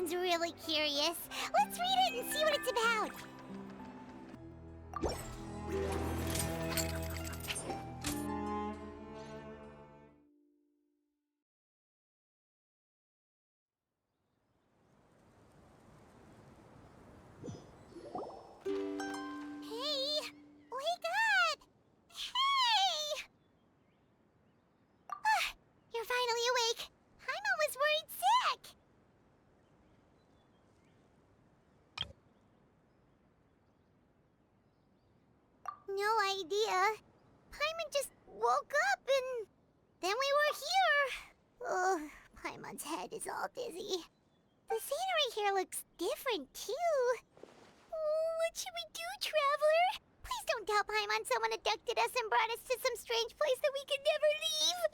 Paimon's really curious. Let's read it and see what it's about. Hey! Wake up! Hey! Ah, you're finally awake. Paimon was worried sick. No idea. Paimon just woke up and then we were here. Ugh, Paimon's head is all dizzy. The scenery here looks different too. Oh, what should we do, Traveler? Please don't tell Paimon someone abducted us and brought us to some strange place that we could never leave.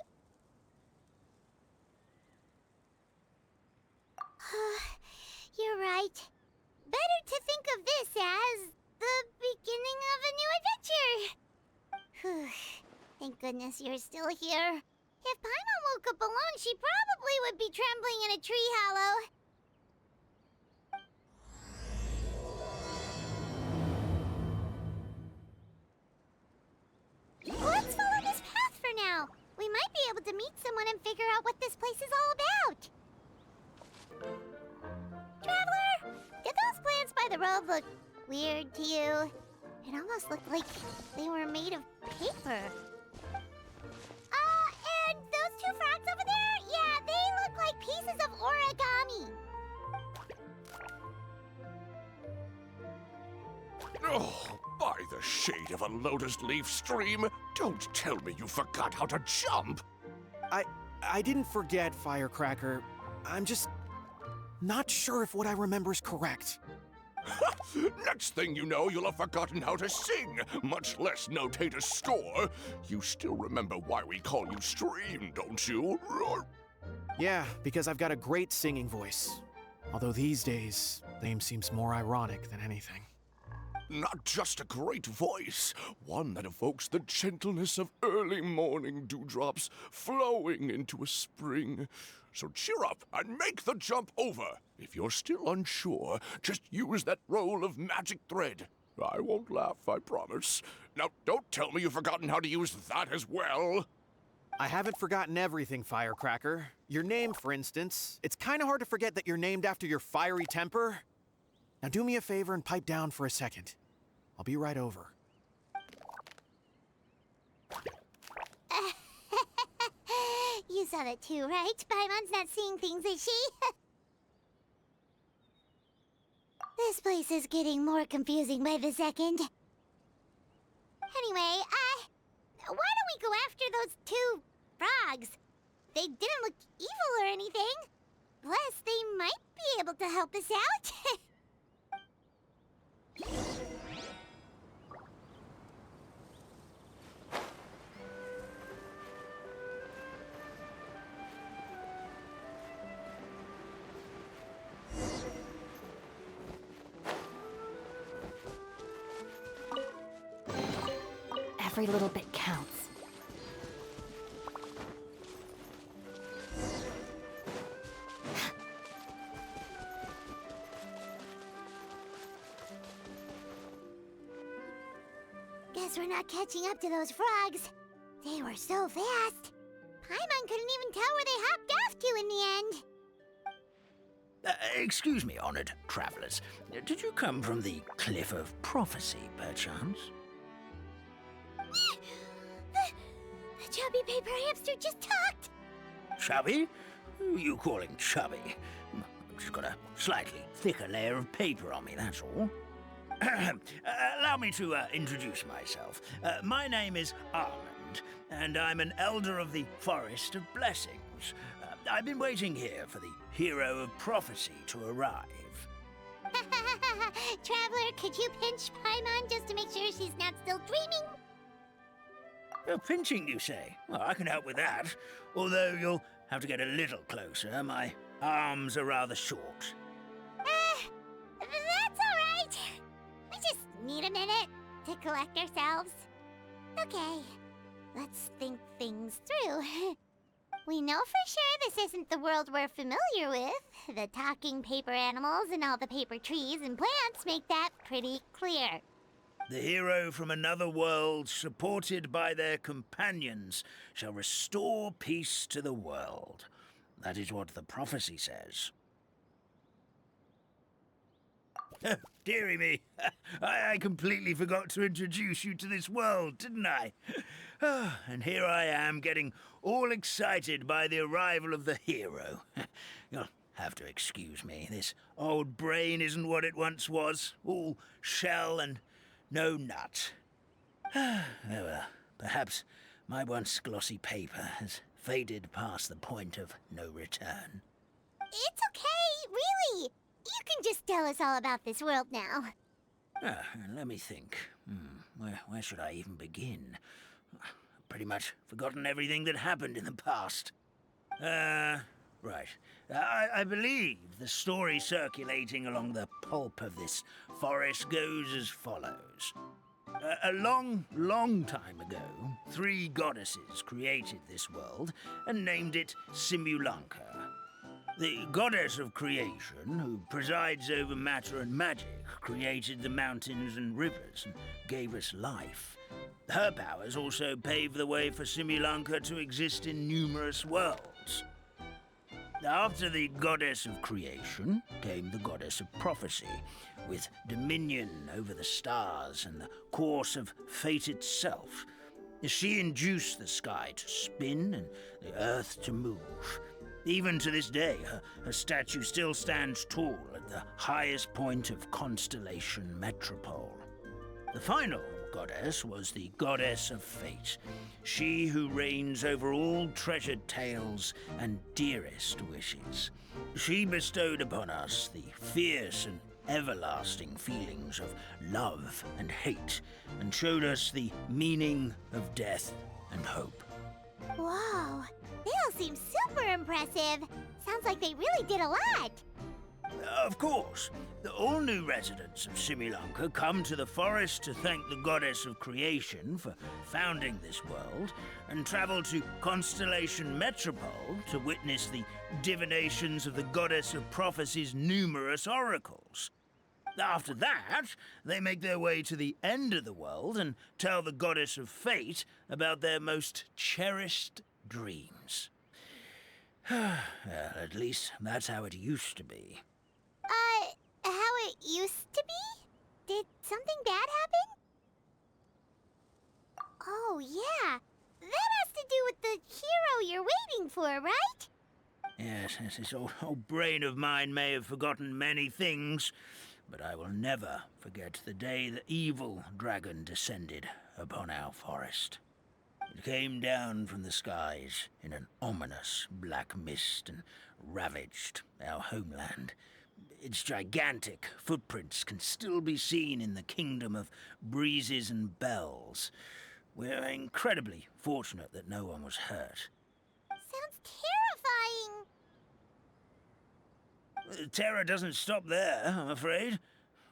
You're right. Better to think of this as the beginning of a new adventure. Thank goodness you're still here. If Paimon woke up alone, she probably would be trembling in a tree hollow. Let's follow this path for now. We might be able to meet someone and figure out what this place is all about. Traveler, did those plants by the road look weird to you? It almost looked like they were made of paper. And those two frogs over there? Yeah, they look like pieces of origami. Oh, by the shade of a lotus leaf stream, don't tell me you forgot how to jump! I didn't forget, Firecracker. I'm just not sure if what I remember is correct. Next thing you know, you'll have forgotten how to sing, much less notate a score. You still remember why we call you Stream, don't you? Yeah, because I've got a great singing voice. Although these days, name seems more ironic than anything. Not just a great voice, one that evokes the gentleness of early morning dewdrops flowing into a spring. So cheer up and make the jump over. If you're still unsure, just use that roll of magic thread. I won't laugh, I promise. Now, don't tell me you've forgotten how to use that as well. I haven't forgotten everything, Firecracker. Your name, for instance. It's kind of hard to forget that you're named after your fiery temper. Now do me a favor and pipe down for a second. I'll be right over. You saw that too, right? Paimon's not seeing things, is she? This place is getting more confusing by the second. Anyway, why don't we go after those two frogs? They didn't look evil or anything. Plus, they might be able to help us out. Every little bit counts. Guess we're not catching up to those frogs. They were so fast. Paimon couldn't even tell where they hopped off to in the end. Excuse me, honored travelers. Did you come from the Cliff of Prophecy, perchance? The chubby paper hamster just talked. Chubby? Who are you calling chubby? I've just got a slightly thicker layer of paper on me, that's all. Allow me to introduce myself. My name is Almond, and I'm an elder of the Forest of Blessings. I've been waiting here for the hero of prophecy to arrive. Traveler, could you pinch Paimon just to make sure she's not still dreaming? Pinching, you say? Well, I can help with that. Although you'll have to get a little closer. My arms are rather short. That's all right. We just need a minute to collect ourselves. Okay, let's think things through. We know for sure this isn't the world we're familiar with. The talking paper animals and all the paper trees and plants make that pretty clear. The hero from another world, supported by their companions, shall restore peace to the world. That is what the prophecy says. Dearie me, I completely forgot to introduce you to this world, didn't I? And here I am, getting all excited by the arrival of the hero. You'll have to excuse me. This old brain isn't what it once was, all shell and no nut. Oh well, perhaps my once glossy paper has faded past the point of no return. It's okay, really. You can just tell us all about this world now. Let me think. Where should I even begin? Pretty much forgotten everything that happened in the past. Right. I believe the story circulating along the pulp of this forest goes as follows. A long, long time ago, 3 goddesses created this world and named it Simulanka. The goddess of creation, who presides over matter and magic, created the mountains and rivers and gave us life. Her powers also paved the way for Simulanka to exist in numerous worlds. After the goddess of creation came the goddess of prophecy, with dominion over the stars and the course of fate itself. She induced the sky to spin and the earth to move. Even to this day, her statue still stands tall at the highest point of Constellation Metropole. The final goddess was the goddess of fate, she who reigns over all treasured tales and dearest wishes. She bestowed upon us the fierce and everlasting feelings of love and hate, and showed us the meaning of death and hope. Whoa, they all seem super impressive. Sounds like they really did a lot. Of course, all new residents of Simulanka come to the forest to thank the goddess of creation for founding this world, and travel to Constellation Metropole to witness the divinations of the goddess of prophecy's numerous oracles. After that, they make their way to the end of the world and tell the goddess of fate about their most cherished dreams. Well, at least that's how it used to be. How it used to be? Did something bad happen? Oh, yeah. That has to do with the hero you're waiting for, right? Yes, this old brain of mine may have forgotten many things, but I will never forget the day the evil dragon descended upon our forest. It came down from the skies in an ominous black mist and ravaged our homeland. Its gigantic footprints can still be seen in the kingdom of breezes and bells. We're incredibly fortunate that no one was hurt. Sounds terrifying. The terror doesn't stop there, I'm afraid.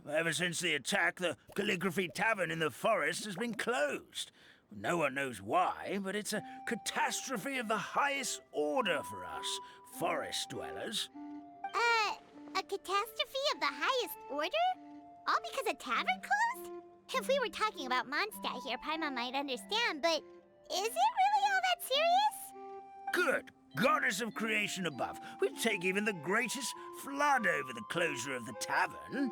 Ever since the attack, the Calligraphy Tavern in the forest has been closed. No one knows why, but it's a catastrophe of the highest order for us, forest dwellers. A catastrophe of the highest order? All because a tavern closed? If we were talking about Mondstadt here, Paimon might understand, but is it really all that serious? Good goddess of creation above. We'd take even the greatest flood over the closure of the tavern.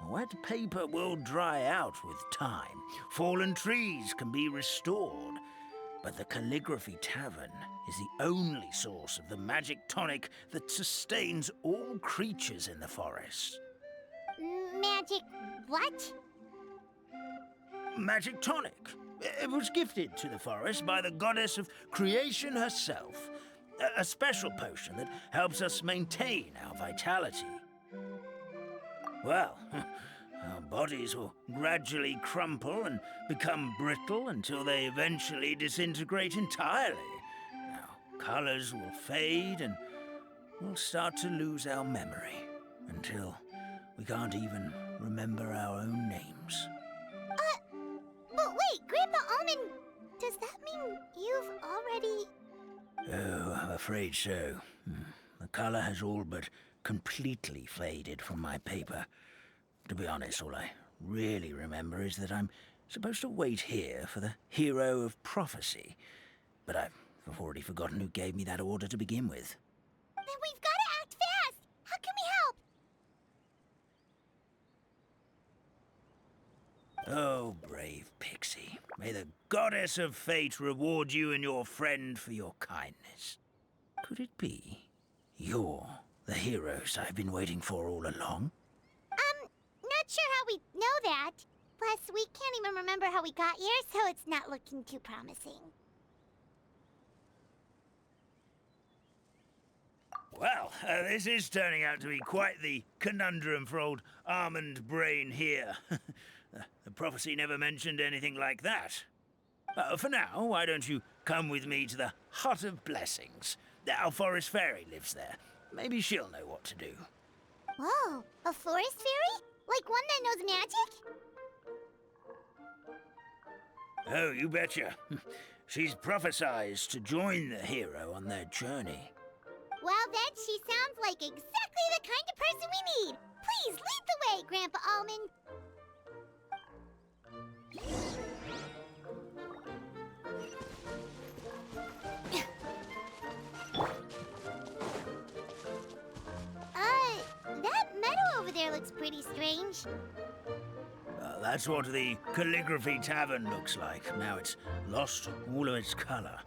Wet paper will dry out with time. Fallen trees can be restored. But the Calligraphy Tavern is the only source of the magic tonic that sustains all creatures in the forest. Magic what? Magic tonic. It was gifted to the forest by the goddess of creation herself. A special potion that helps us maintain our vitality. Well, our bodies will gradually crumple and become brittle until they eventually disintegrate entirely. Our colors will fade and we'll start to lose our memory until we can't even remember our own names. But wait, Grandpa Almond, does that mean you've already... Oh, I'm afraid so. The color has all but completely faded from my paper. To be honest, all I really remember is that I'm supposed to wait here for the hero of prophecy. But I've already forgotten who gave me that order to begin with. Then we've got to act fast! How can we help? Oh, brave Pixie. May the goddess of fate reward you and your friend for your kindness. Could it be you're the heroes I've been waiting for all along? Not sure how we know that. Plus, we can't even remember how we got here, so it's not looking too promising. Well, this is turning out to be quite the conundrum for old Almond Brain here. The prophecy never mentioned anything like that. For now, why don't you come with me to the Hut of Blessings? Our forest fairy lives there. Maybe she'll know what to do. Whoa, a forest fairy? Like one that knows magic? Oh, you betcha. She's prophesized to join the hero on their journey. Well, then she sounds like exactly the kind of person we need. Please lead the way, Grandpa Almond. That meadow over there looks pretty strange. That's what the Calligraphy Tavern looks like. Now it's lost all of its color.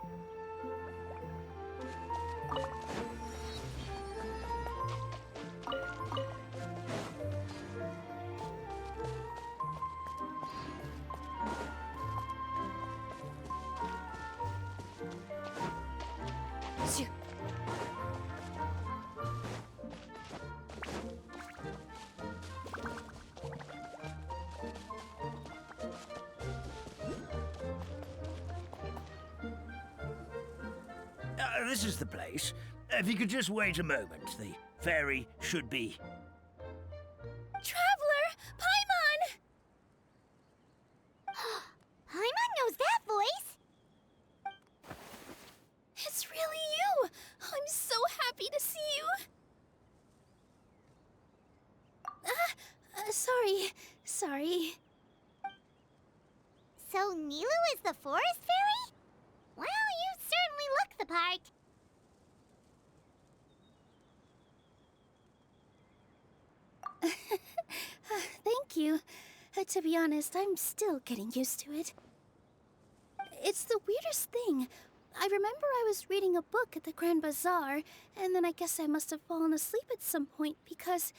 This is the place. If you could just wait a moment, the fairy should be... Traveler! Paimon! Paimon knows that voice! It's really you! I'm so happy to see you! Sorry. So Nilu is the forest fairy? Well, you certainly look the part. Thank you. To be honest, I'm still getting used to it. It's the weirdest thing. I remember I was reading a book at the Grand Bazaar, and then I guess I must have fallen asleep at some point because,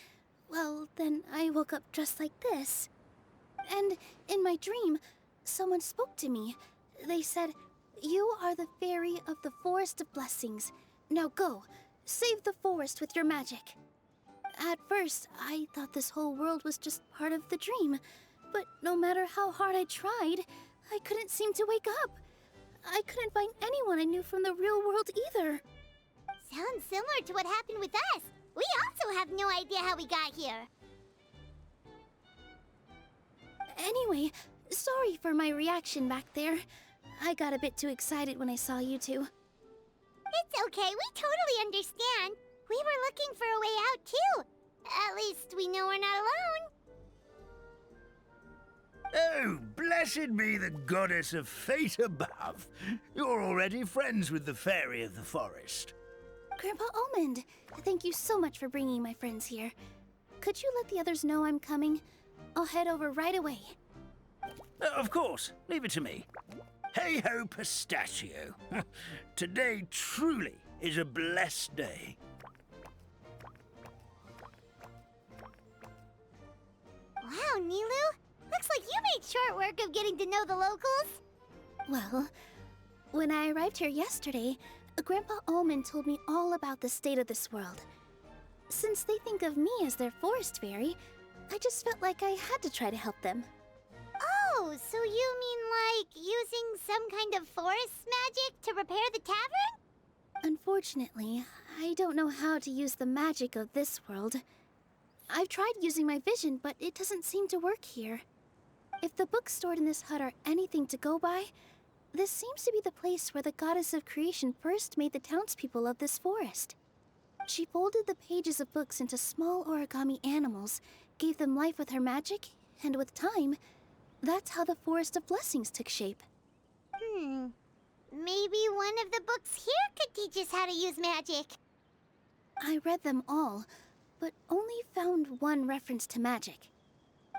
well, then I woke up dressed like this. And in my dream, someone spoke to me. They said, "You are the fairy of the Forest of Blessings. Now go, save the forest with your magic." At first, I thought this whole world was just part of the dream, but no matter how hard I tried, I couldn't seem to wake up. I couldn't find anyone I knew from the real world either. Sounds similar to what happened with us. We also have no idea how we got here. Anyway, sorry for my reaction back there. I got a bit too excited when I saw you two. It's okay, we totally understand. We were looking for a way out, too. At least we know we're not alone. Oh, blessed be the goddess of fate above. You're already friends with the fairy of the forest. Grandpa Almond, thank you so much for bringing my friends here. Could you let the others know I'm coming? I'll head over right away. Of course, leave it to me. Hey-ho, pistachio. Today truly is a blessed day. Wow, Nilu. Looks like you made short work of getting to know the locals. Well, when I arrived here yesterday, Grandpa Almond told me all about the state of this world. Since they think of me as their forest fairy, I just felt like I had to try to help them. Oh, so you mean like using some kind of forest magic to repair the tavern? Unfortunately, I don't know how to use the magic of this world. I've tried using my vision, but it doesn't seem to work here. If the books stored in this hut are anything to go by, This seems to be the place where the goddess of creation first made the townspeople of this forest. She folded the pages of books into small origami animals, gave them life with her magic, and with time, that's how the Forest of Blessings took shape. Maybe one of the books here could teach us how to use magic. I read them all, but only found one reference to magic.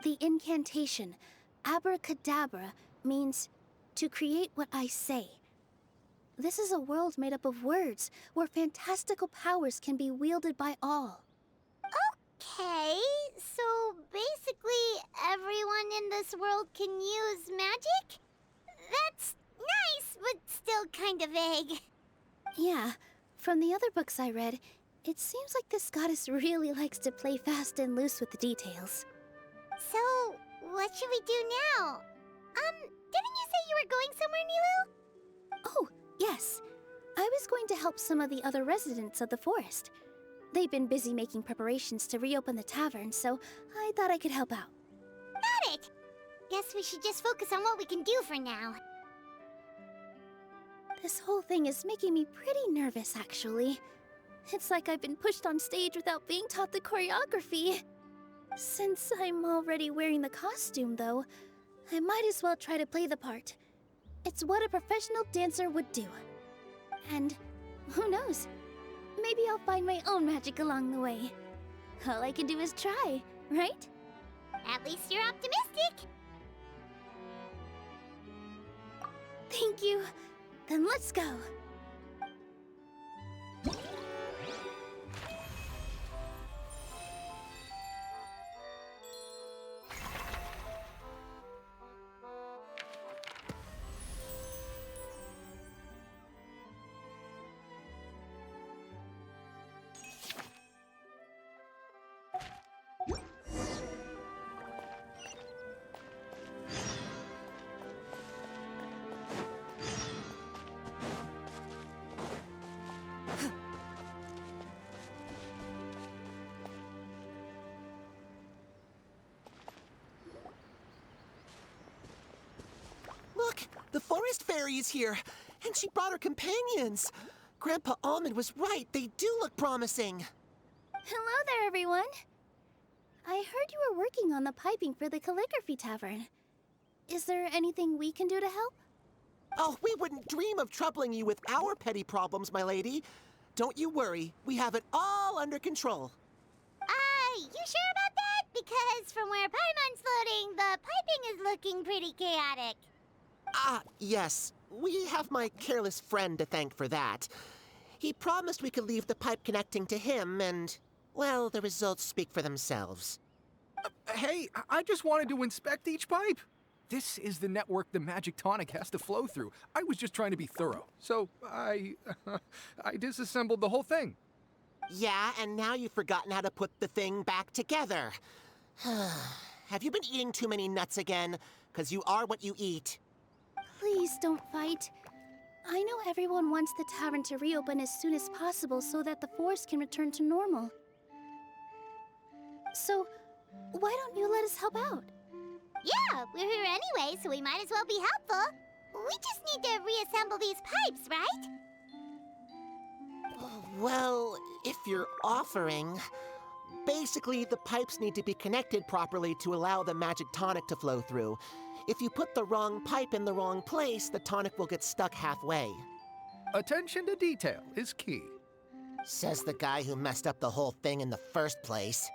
The incantation, abracadabra, means to create what I say. This is a world made up of words, where fantastical powers can be wielded by all. Okay, so basically everyone in this world can use magic? That's nice, but still kind of vague. Yeah, from the other books I read, it seems like this goddess really likes to play fast and loose with the details. So, what should we do now? Didn't you say you were going somewhere, Nilu? Oh, yes. I was going to help some of the other residents of the forest. They've been busy making preparations to reopen the tavern, so I thought I could help out. Got it! Guess we should just focus on what we can do for now. This whole thing is making me pretty nervous, actually. It's like I've been pushed on stage without being taught the choreography. Since I'm already wearing the costume, though, I might as well try to play the part. It's what a professional dancer would do. And who knows? Maybe I'll find my own magic along the way. All I can do is try, right? At least you're optimistic. Thank you. Then let's go. Look, the forest fairy is here, and she brought her companions. Grandpa Almond was right. They do look promising. Hello there, everyone. I heard you were working on the piping for the calligraphy tavern. Is there anything we can do to help? Oh, we wouldn't dream of troubling you with our petty problems, my lady. Don't you worry. We have it all under control. You sure about that? Because from where Paimon's floating, the piping is looking pretty chaotic. Ah, yes. We have my careless friend to thank for that. He promised we could leave the pipe connecting to him, and, well, the results speak for themselves. Hey, I just wanted to inspect each pipe. This is the network the magic tonic has to flow through. I was just trying to be thorough. So I disassembled the whole thing. Yeah, and now you've forgotten how to put the thing back together. Have you been eating too many nuts again? 'Cause you are what you eat. Please don't fight. I know everyone wants the tavern to reopen as soon as possible so that the forest can return to normal. So, why don't you let us help out? Yeah, we're here anyway, so we might as well be helpful. We just need to reassemble these pipes, right? Well, if you're offering... Basically, the pipes need to be connected properly to allow the magic tonic to flow through. If you put the wrong pipe in the wrong place, the tonic will get stuck halfway. Attention to detail is key. Says the guy who messed up the whole thing in the first place.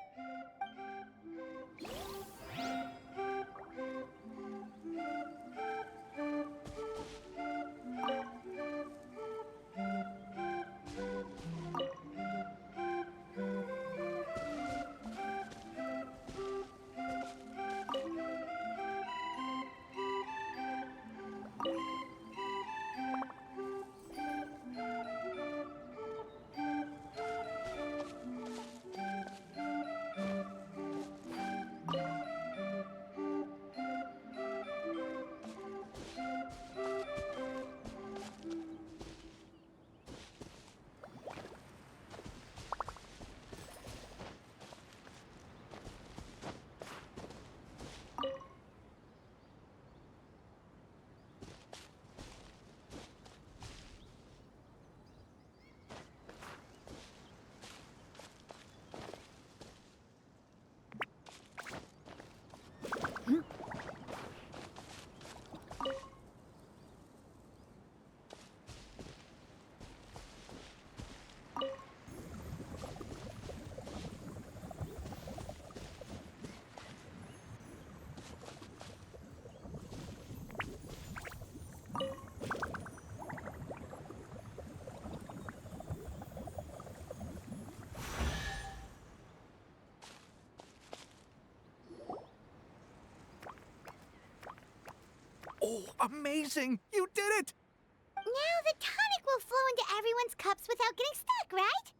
Amazing! You did it! Now the tonic will flow into everyone's cups without getting stuck, right?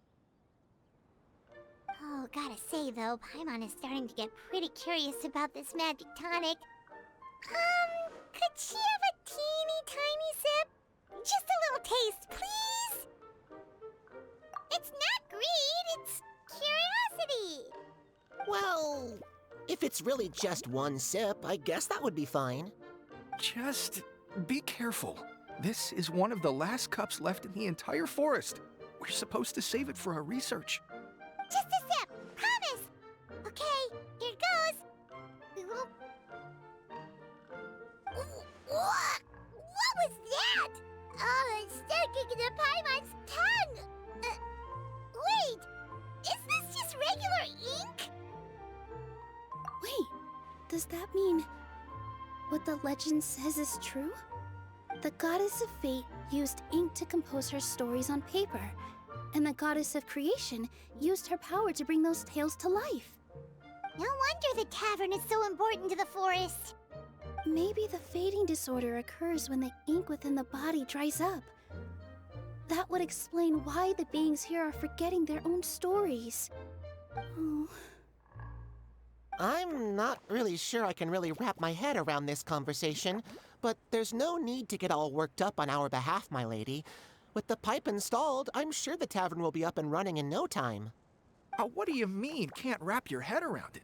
Oh, gotta say though, Paimon is starting to get pretty curious about this magic tonic. Could she have a teeny tiny sip? Just a little taste, please? It's not greed, it's curiosity. Well, if it's really just one sip, I guess that would be fine. Just be careful. This is one of the last cups left in the entire forest. We're supposed to save it for our research. Just a sip, promise. Okay, here goes. What was that? Oh, it's sticking to Paimon's tongue. Wait, is this just regular ink? Wait, does that mean what the legend says is true? The goddess of fate used ink to compose her stories on paper, and the goddess of creation used her power to bring those tales to life. No wonder the tavern is so important to the forest. Maybe the fading disorder occurs when the ink within the body dries up. That would explain why the beings here are forgetting their own stories. Oh. I'm not really sure I can really wrap my head around this conversation, but there's no need to get all worked up on our behalf, my lady. With the pipe installed, I'm sure the tavern will be up and running in no time. What do you mean, can't wrap your head around it?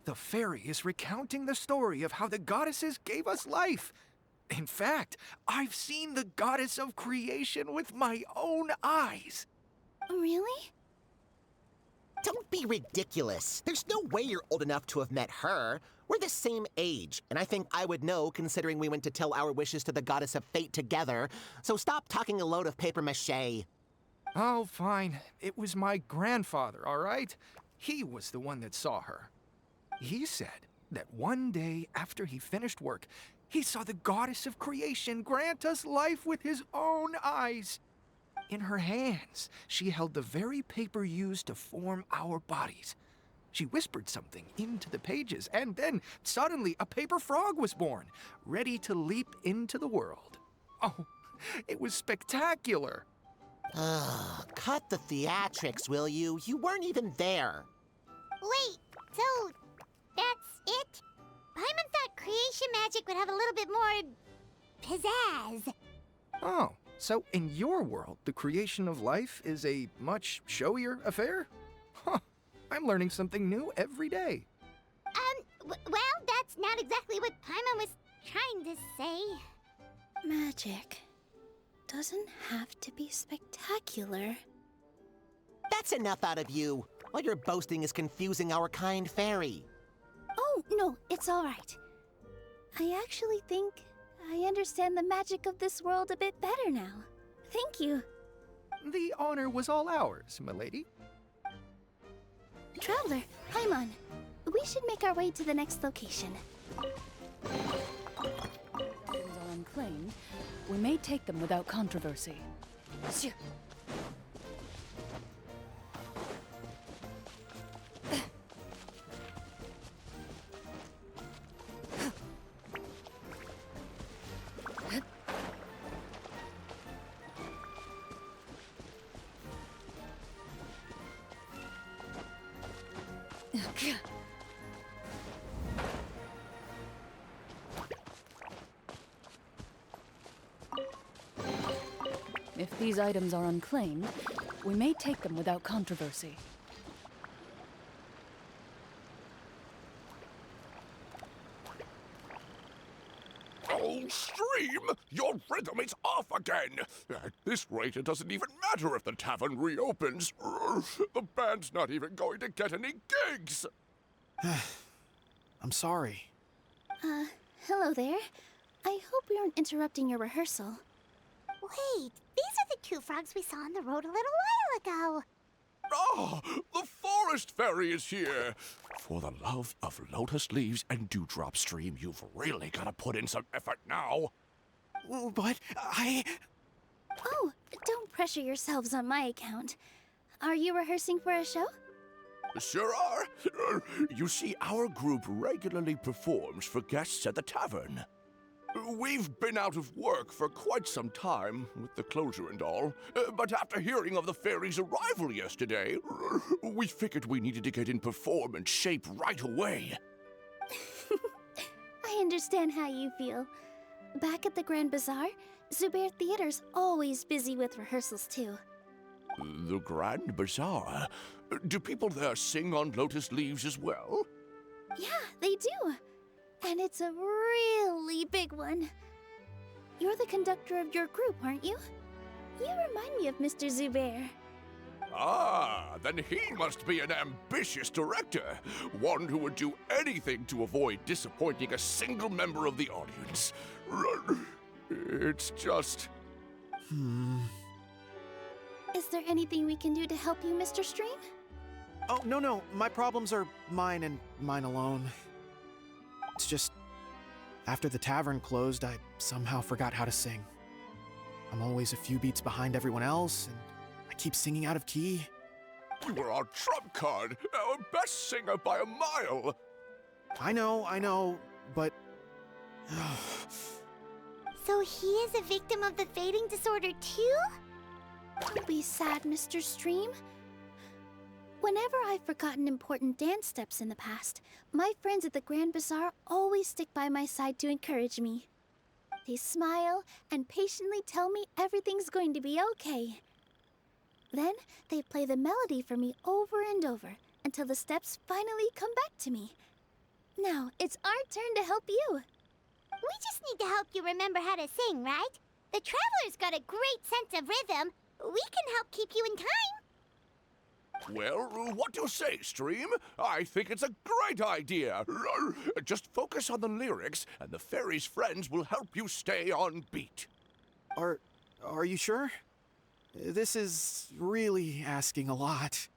The fairy is recounting the story of how the goddesses gave us life. In fact, I've seen the goddess of creation with my own eyes. Really? Don't be ridiculous. There's no way you're old enough to have met her. We're the same age, and I think I would know considering we went to tell our wishes to the goddess of fate together. So stop talking a load of papier-mâché. Oh, fine. It was my grandfather, all right? He was the one that saw her. He said that one day after he finished work, he saw the goddess of creation grant us life with his own eyes. In her hands, she held the very paper used to form our bodies. She whispered something into the pages, and then suddenly a paper frog was born, ready to leap into the world. Oh, it was spectacular. Cut the theatrics, will you? You weren't even there. Wait, so that's it? Paimon thought creation magic would have a little bit more pizzazz. Oh, so in your world, the creation of life is a much showier affair? Huh, I'm learning something new every day. Well, that's not exactly what Paimon was trying to say. Magic doesn't have to be spectacular. That's enough out of you. All your boasting is confusing our kind fairy. Oh, no, it's all right. I actually think I understand the magic of this world a bit better now. Thank you. The honor was all ours, milady. Traveler, Paimon, we should make our way to the next location. Items are unclaimed. We may take them without controversy. Monsieur. If these items are unclaimed, we may take them without controversy. Oh, Stream! Your rhythm is off again! At this rate, it doesn't even matter if the tavern reopens. The band's not even going to get any gigs! I'm sorry. Hello there. I hope we aren't interrupting your rehearsal. Wait, these are the two frogs we saw on the road a little while ago. Ah, the forest fairy is here! For the love of lotus leaves and dewdrop, Stream, you've really got to put in some effort now. But Oh, don't pressure yourselves on my account. Are you rehearsing for a show? Sure are. You see, our group regularly performs for guests at the tavern. We've been out of work for quite some time, with the closure and all. But after hearing of the fairy's arrival yesterday, we figured we needed to get in performance shape right away. I understand how you feel. Back at the Grand Bazaar, Zubair Theater's always busy with rehearsals too. The Grand Bazaar? Do people there sing on lotus leaves as well? Yeah, they do. And it's a really big one. You're the conductor of your group, aren't you? You remind me of Mr. Zubair. Ah, then he must be an ambitious director. One who would do anything to avoid disappointing a single member of the audience. It's just... Is there anything we can do to help you, Mr. Stream? Oh, no. My problems are mine and mine alone. It's just, after the tavern closed, I somehow forgot how to sing. I'm always a few beats behind everyone else, and I keep singing out of key. You were our trump card, our best singer by a mile. I know, but... So he is a victim of the fading disorder too? Don't be sad, Mr. Stream. Whenever I've forgotten important dance steps in the past, my friends at the Grand Bazaar always stick by my side to encourage me. They smile and patiently tell me everything's going to be okay. Then they play the melody for me over and over until the steps finally come back to me. Now it's our turn to help you. We just need to help you remember how to sing, right? The Traveler's got a great sense of rhythm. We can help keep you in time. Well, what do you say, Stream? I think it's a great idea. Just focus on the lyrics, and the fairy's friends will help you stay on beat. Are you sure? This is really asking a lot.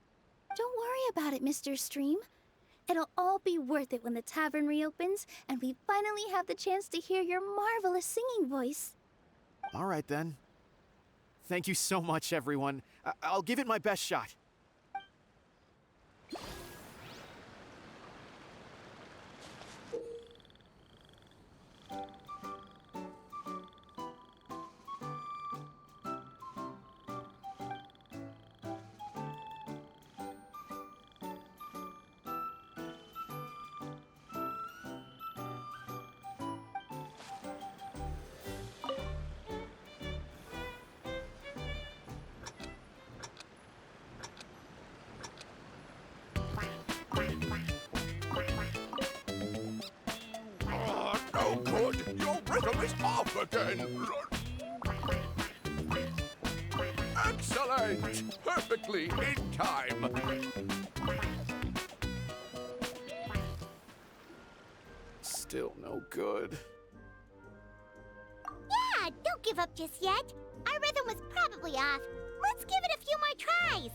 Don't worry about it, Mr. Stream. It'll all be worth it when the tavern reopens and we finally have the chance to hear your marvelous singing voice. All right, then. Thank you so much, everyone. I'll give it my best shot. No good! Your rhythm is off again! Excellent! Perfectly in time! Still no good. Yeah, don't give up just yet. Our rhythm was probably off. Let's give it a few more tries.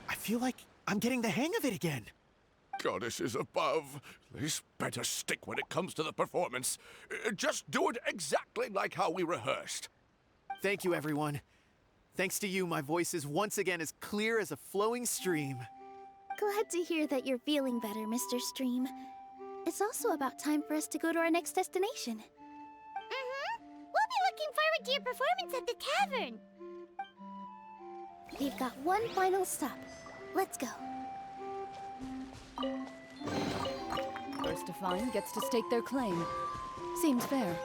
I feel like I'm getting the hang of it again. goddesses above. This better stick when it comes to the performance. Just do it exactly like how we rehearsed. Thank you, everyone. Thanks to you, my voice is once again as clear as a flowing stream. Glad to hear that you're feeling better, Mr. Stream. It's also about time for us to go to our next destination. We'll be looking forward to your performance at the tavern. We've got one final stop. Let's go. First to find gets to stake their claim. Seems fair.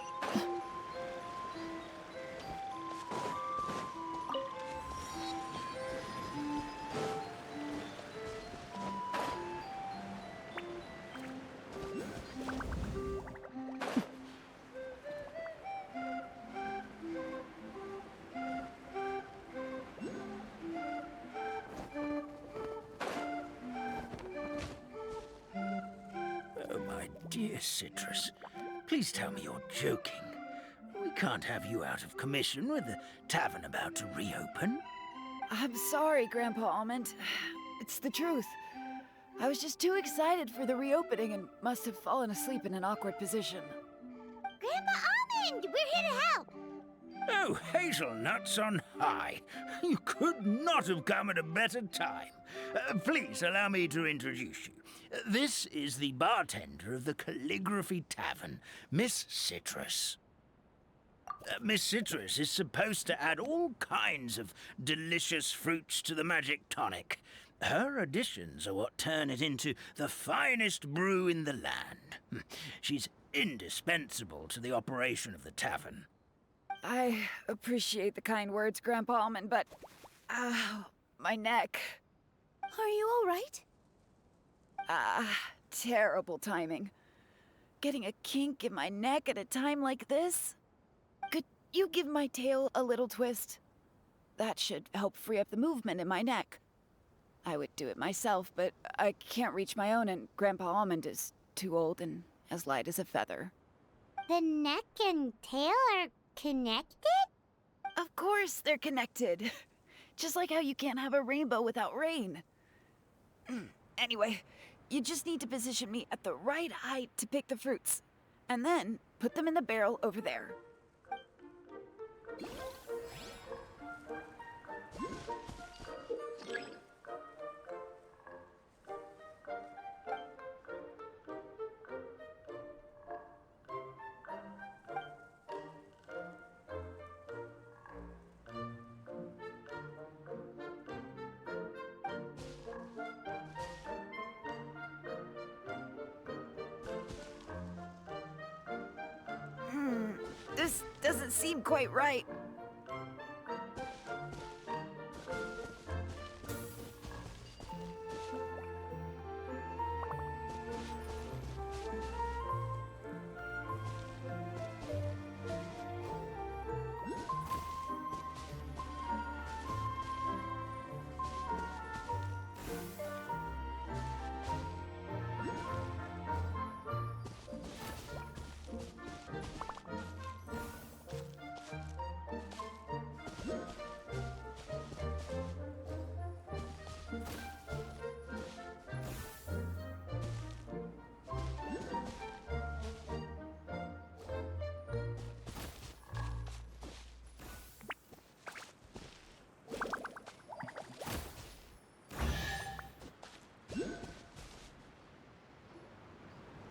Oh, my dear Citrus, please tell me you're joking. We can't have you out of commission with the tavern about to reopen. I'm sorry, Grandpa Almond. It's the truth. I was just too excited for the reopening and must have fallen asleep in an awkward position. Grandpa Almond, we're here to help. Oh, hazelnuts on high. You could not have come at a better time. Please allow me to introduce you. This is the bartender of the Calligraphy Tavern, Miss Citrus. Miss Citrus is supposed to add all kinds of delicious fruits to the magic tonic. Her additions are what turn it into the finest brew in the land. She's indispensable to the operation of the tavern. I appreciate the kind words, Grandpa Almond, but... my neck. Are you all right? Terrible timing. Getting a kink in my neck at a time like this? Could you give my tail a little twist? That should help free up the movement in my neck. I would do it myself, but I can't reach my own, and Grandpa Almond is too old and as light as a feather. The neck and tail are connected? Of course they're connected. Just like how you can't have a rainbow without rain. Anyway, you just need to position me at the right height to pick the fruits, and then put them in the barrel over there. This doesn't seem quite right.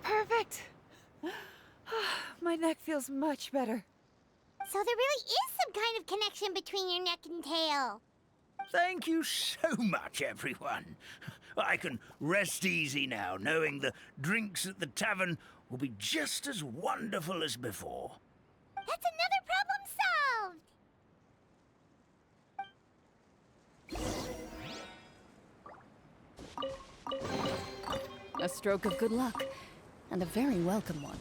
Perfect! My neck feels much better. So there really is some kind of connection between your neck and tail. Thank you so much, everyone. I can rest easy now, knowing the drinks at the tavern will be just as wonderful as before. That's another problem solved. A stroke of good luck, and a very welcome one.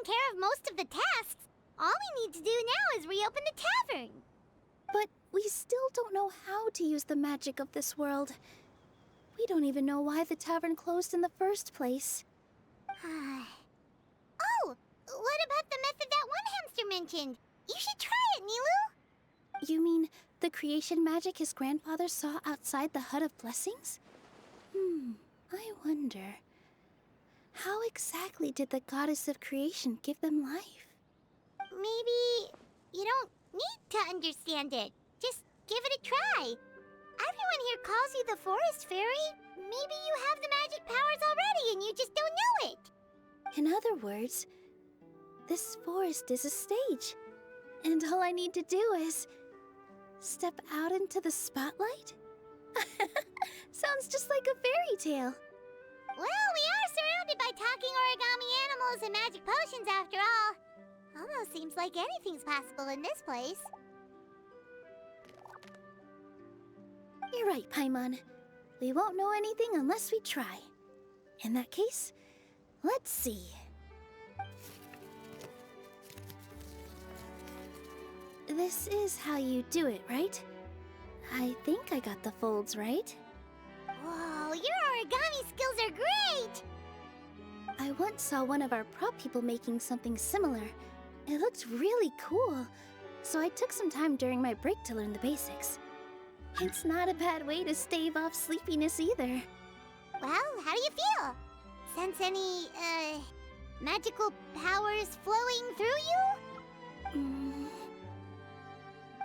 taken care of most of the tasks. All we need to do now is reopen the tavern. But we still don't know how to use the magic of this world. We don't even know why the tavern closed in the first place. Oh, what about the method that one hamster mentioned? You should try it, Nilu. You mean the creation magic his grandfather saw outside the Hut of Blessings? I wonder. How exactly did the goddess of creation give them life? Maybe you don't need to understand it. Just give it a try. Everyone here calls you the Forest Fairy. Maybe you have the magic powers already and you just don't know it. In other words, this forest is a stage. And all I need to do is step out into the spotlight? Sounds just like a fairy tale. Well, we are surrounded by talking origami animals and magic potions after all. Almost seems like anything's possible in this place. You're right, Paimon. We won't know anything unless we try. In that case, let's see. This is how you do it, right? I think I got the folds right. Whoa, your origami skills are great! I once saw one of our prop people making something similar. It looked really cool, so I took some time during my break to learn the basics. It's not a bad way to stave off sleepiness either. Well, how do you feel? Sense any, magical powers flowing through you?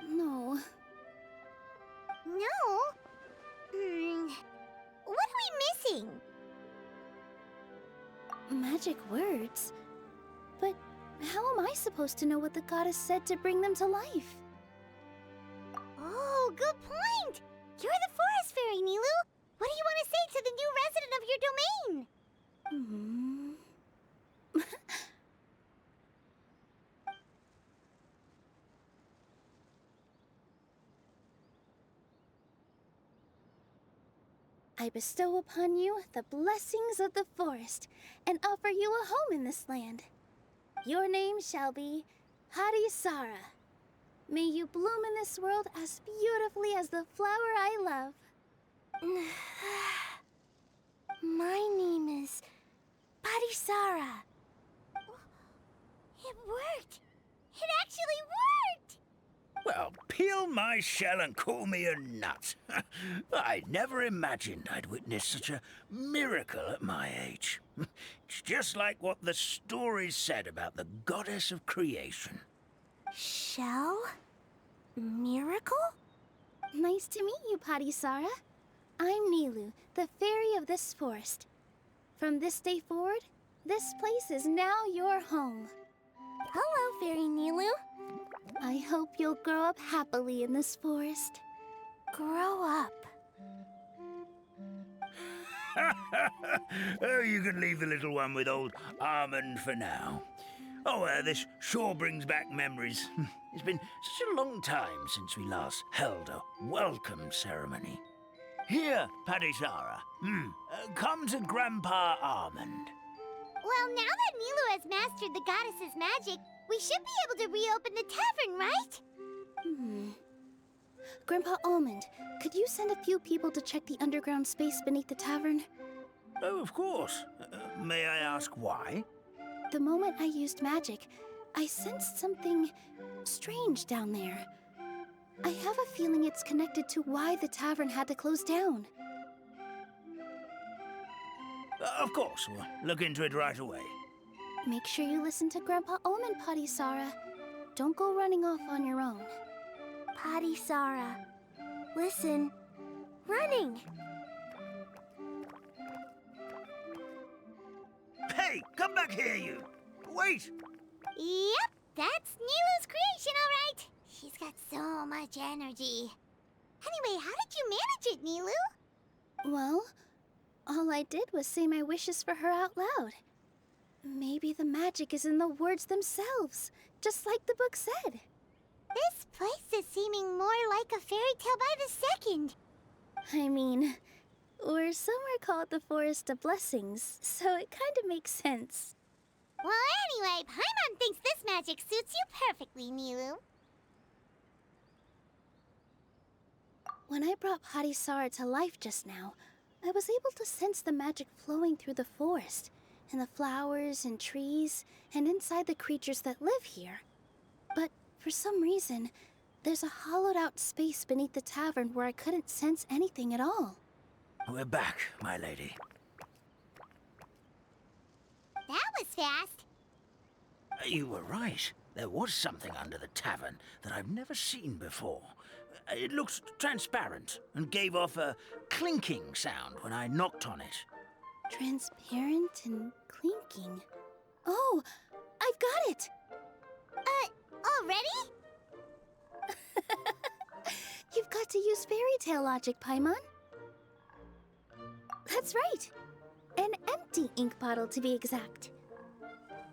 No. No? What are we missing? Magic words? But how am I supposed to know what the goddess said to bring them to life? Oh, good point! You're the Forest Fairy, Nilu! What do you want to say to the new resident of your domain? I bestow upon you the blessings of the forest and offer you a home in this land. Your name shall be Harisara. May you bloom in this world as beautifully as the flower I love. My name is Parisara. It worked! It actually worked! Well, peel my shell and call me a nut. I never imagined I'd witness such a miracle at my age. It's just like what the stories said about the goddess of creation. Shell? Miracle? Nice to meet you, Parisara. I'm Nilu, the fairy of this forest. From this day forward, this place is now your home. Hello, Fairy Nilu. I hope you'll grow up happily in this forest. Grow up. Oh, you can leave the little one with old Almond for now. Oh, this sure brings back memories. It's been such a long time since we last held a welcome ceremony. Here, Parisara. Come to Grandpa Almond. Well, now that Nilu has mastered the goddess's magic, we should be able to reopen the tavern, right? Grandpa Almond, could you send a few people to check the underground space beneath the tavern? Oh, of course. May I ask why? The moment I used magic, I sensed something strange down there. I have a feeling it's connected to why the tavern had to close down. Of course. We'll look into it right away. Make sure you listen to Grandpa Almond, Parisara. Don't go running off on your own. Parisara. Listen. Running! Hey, come back here, you! Wait! Yep, that's Nilu's creation, all right. She's got so much energy. Anyway, how did you manage it, Nilu? Well, all I did was say my wishes for her out loud. Maybe the magic is in the words themselves, just like the book said. This place is seeming more like a fairy tale by the second. I mean, we're somewhere called the Forest of Blessings, so it kind of makes sense. Well, anyway, Paimon thinks this magic suits you perfectly, Milu. When I brought Harisara to life just now, I was able to sense the magic flowing through the forest, and the flowers and trees, and inside the creatures that live here. But for some reason, there's a hollowed out space beneath the tavern where I couldn't sense anything at all. We're back, my lady. That was fast. You were right. There was something under the tavern that I've never seen before. It looked transparent and gave off a clinking sound when I knocked on it. Transparent and clinking. Oh, I've got it! Already? You've got to use fairy tale logic, Paimon. That's right. An empty ink bottle, to be exact.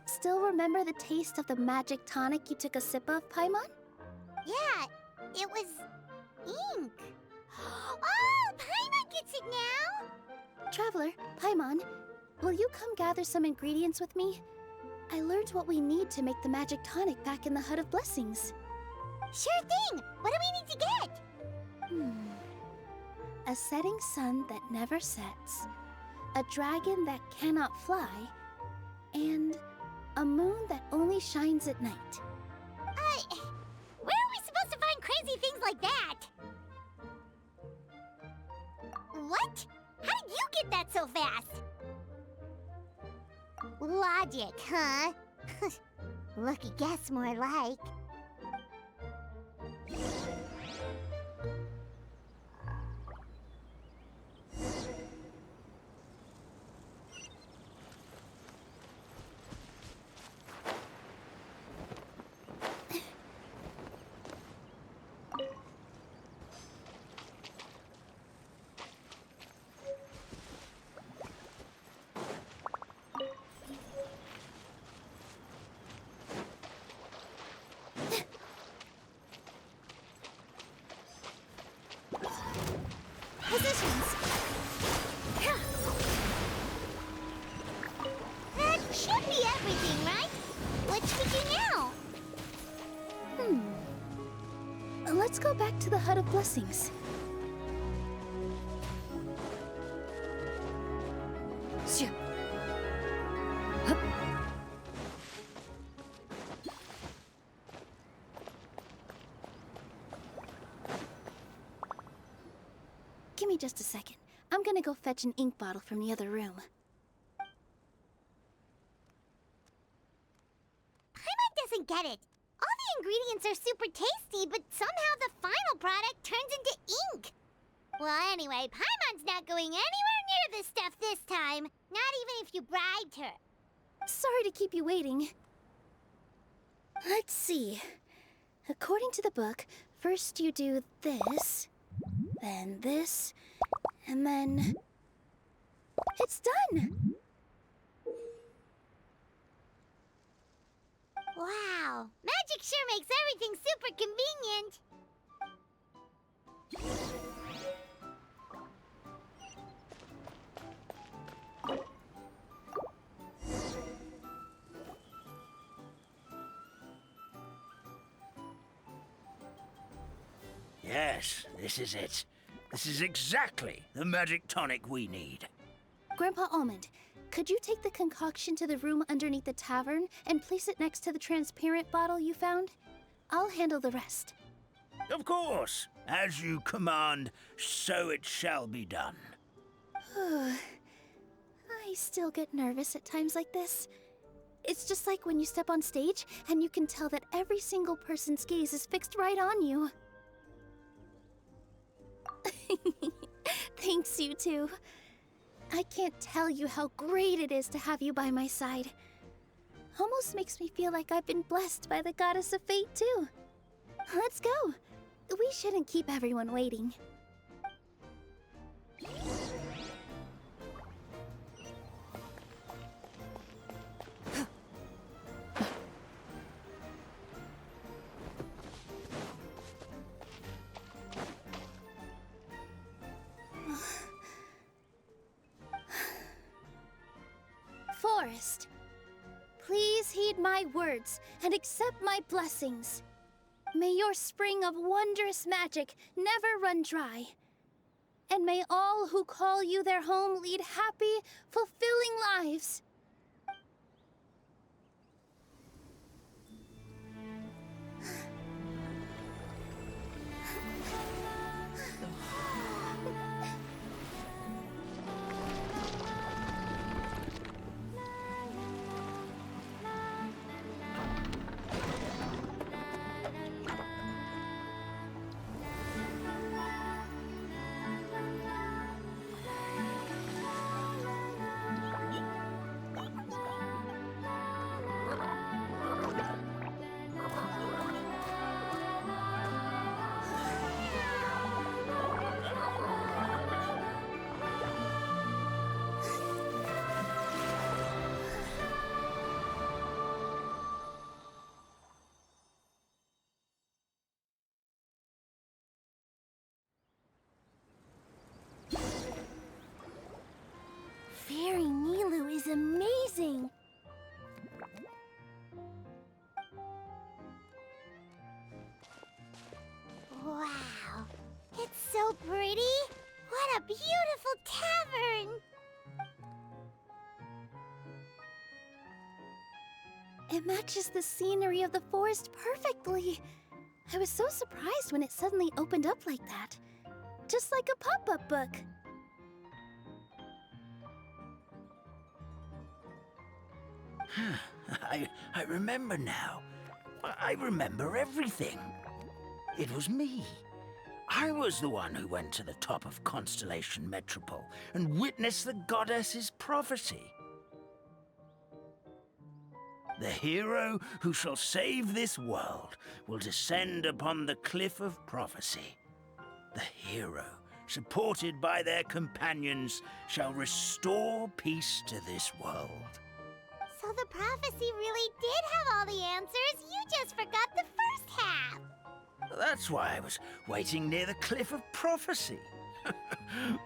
Still remember the taste of the magic tonic you took a sip of, Paimon? Yeah, it was ink. Oh, Paimon gets it now! Traveler, Paimon, will you come gather some ingredients with me? I learned what we need to make the magic tonic back in the Hut of Blessings. Sure thing! What do we need to get? A setting sun that never sets, a dragon that cannot fly, and a moon that only shines at night. Where are we supposed to find crazy things like that? What? How did you get that so fast? Logic, huh? Lucky guess, more like. Positions. That should be everything, right? What should we do now? Let's go back to the Hut of Blessings. Shoo. Hup. Give me just a second. I'm gonna go fetch an ink bottle from the other room. Paimon doesn't get it. All the ingredients are super tasty, but somehow the final product turns into ink. Well, anyway, Paimon's not going anywhere near this stuff this time. Not even if you bribed her. Sorry to keep you waiting. Let's see. According to the book, first you do this, then this, and then... It's done! Wow, magic sure makes everything super convenient. Yes, this is it. This is exactly the magic tonic we need. Grandpa Almond, could you take the concoction to the room underneath the tavern and place it next to the transparent bottle you found? I'll handle the rest. Of course. As you command, so it shall be done. I still get nervous at times like this. It's just like when you step on stage and you can tell that every single person's gaze is fixed right on you. Thanks, you two. I can't tell you how great it is to have you by my side. Almost makes me feel like I've been blessed by the goddess of fate, too. Let's go. We shouldn't keep everyone waiting. Forest, Please heed my words and accept my blessings. May your spring of wondrous magic never run dry. And may all who call you their home lead happy, fulfilling lives. Fairy Nilu is amazing! Wow, it's so pretty! What a beautiful tavern! It matches the scenery of the forest perfectly. I was so surprised when it suddenly opened up like that. Just like a pop-up book. I remember now. I remember everything. It was me. I was the one who went to the top of Constellation Metropole and witnessed the goddess's prophecy. The hero who shall save this world will descend upon the cliff of prophecy. The hero, supported by their companions, shall restore peace to this world. So the prophecy really did have all the answers. You just forgot the first half. That's why I was waiting near the cliff of prophecy.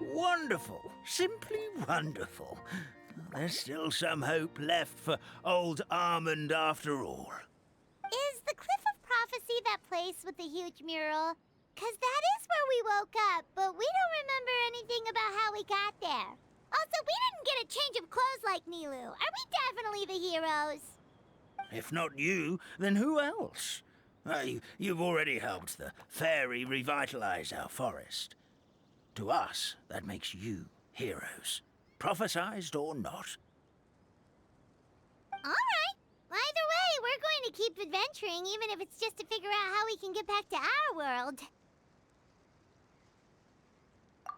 Wonderful. Simply wonderful. There's still some hope left for old Almond after all. Is the Cliff of Prophecy that place with the huge mural? 'Cause that is where we woke up, but we don't remember anything about how we got there. Also, we didn't get a change of clothes like Nilu. Are we definitely the heroes? If not you, then who else? You've already helped the fairy revitalize our forest. To us, that makes you heroes. Prophesized or not. All right. Either way, we're going to keep adventuring, even if it's just to figure out how we can get back to our world.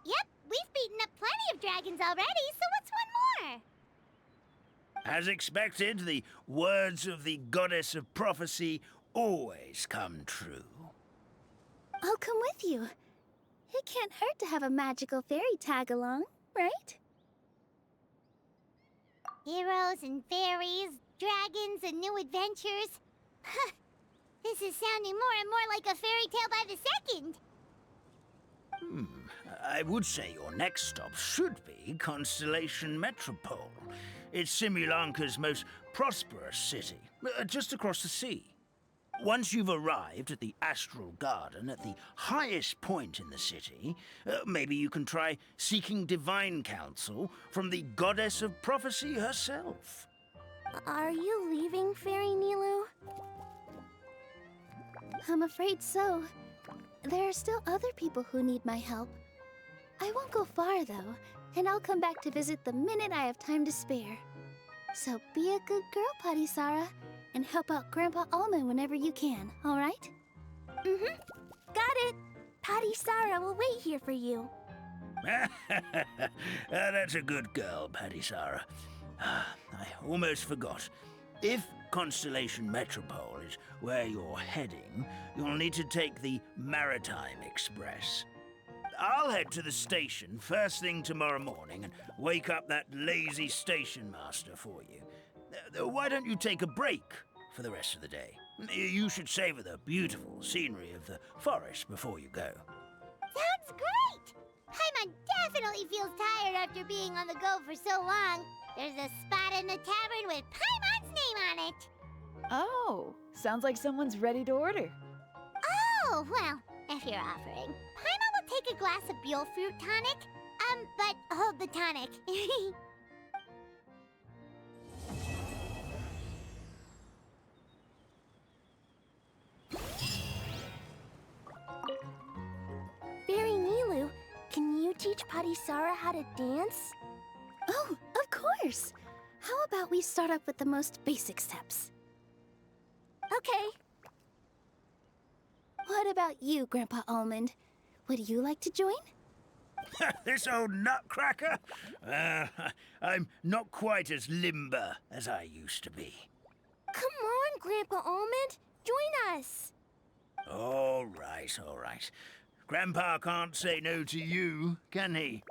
Yep, we've beaten up plenty of dragons already, so what's one more? As expected, the words of the goddess of prophecy always come true. I'll come with you. It can't hurt to have a magical fairy tag along, right? Heroes and fairies, dragons and new adventures. This is sounding more and more like a fairy tale by the second. I would say your next stop should be Constellation Metropole. It's Simulanka's most prosperous city, just across the sea. Once you've arrived at the Astral Garden at the highest point in the city, maybe you can try seeking divine counsel from the goddess of prophecy herself. Are you leaving, Fairy Nilu? I'm afraid so. There are still other people who need my help. I won't go far, though, and I'll come back to visit the minute I have time to spare. So be a good girl, Patisara, and help out Grandpa Almond whenever you can, all right? Mm-hmm. Got it. Patisara will wait here for you. That's a good girl, Patisara. I almost forgot. If Constellation Metropole is where you're heading, you'll need to take the Maritime Express. I'll head to the station first thing tomorrow morning and wake up that lazy station master for you. Why don't you take a break for the rest of the day? You should savor the beautiful scenery of the forest before you go. Sounds great! Paimon definitely feels tired after being on the go for so long. There's a spot in the tavern with Paimon's name on it. Oh, sounds like someone's ready to order. Oh, well, if you're offering. Paimon will take a glass of Buell fruit tonic. But hold the tonic. Fairy Nilu, can you teach Patisara how to dance? Oh, of course. How about we start off with the most basic steps? Okay. What about you, Grandpa Almond? Would you like to join? This old nutcracker? I'm not quite as limber as I used to be. Come on, Grandpa Almond. Join us. All right, all right. Grandpa can't say no to you, can he?